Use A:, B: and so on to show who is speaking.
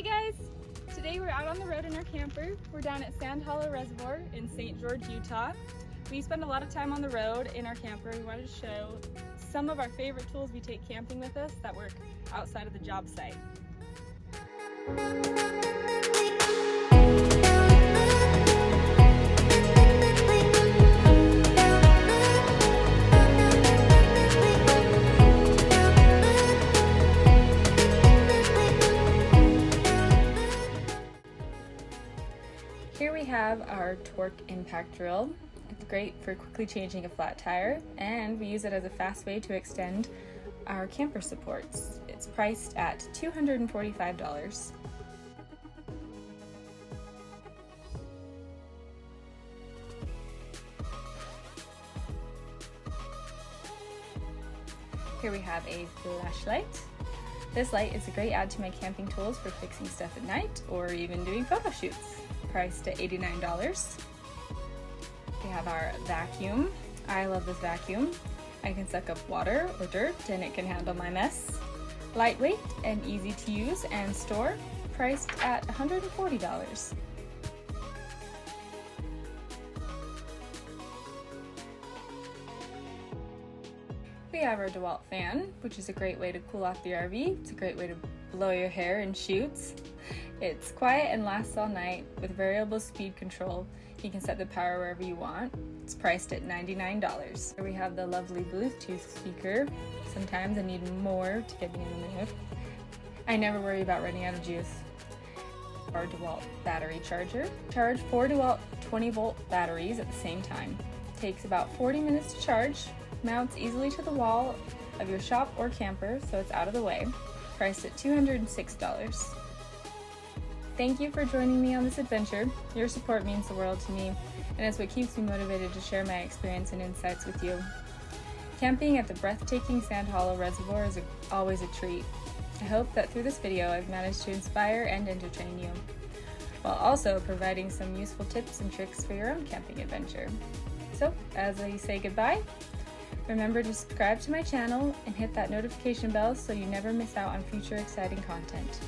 A: Hi guys! Today we're out on the road in our camper. We're down at Sand Hollow Reservoir in St. George, Utah. We spend a lot of time on the road in our camper. We wanted to show some of our favorite tools we take camping with us that work outside of the job site. Here we have our torque impact drill. It's great for quickly changing a flat tire, and we use it as a fast way to extend our camper supports. It's priced at $245. Here we have a flashlight. This light is a great add to my camping tools for fixing stuff at night or even doing photo shoots. Priced at $89. We have our vacuum. I love this vacuum. I can suck up water or dirt and it can handle my mess. Lightweight and easy to use and store. Priced at $140. We have our Dewalt fan, which is a great way to cool off the RV. It's a great way to blow your hair in shoots. It's quiet and lasts all night with variable speed control. You can set the power wherever you want. It's priced at $99. Here we have the lovely Bluetooth speaker. Sometimes I need more to get me in the mood. I never worry about running out of juice. Our Dewalt battery charger. Charge 4 Dewalt 20-volt batteries at the same time. Takes about 40 minutes to charge. Mounts easily to the wall of your shop or camper so it's out of the way. Priced at $206. Thank you for joining me on this adventure. Your support means the world to me, and it's what keeps me motivated to share my experience and insights with you. Camping at the breathtaking Sand Hollow Reservoir is always a treat. I hope that through this video I've managed to inspire and entertain you, while also providing some useful tips and tricks for your own camping adventure. So, as I say goodbye, remember to subscribe to my channel and hit that notification bell so you never miss out on future exciting content.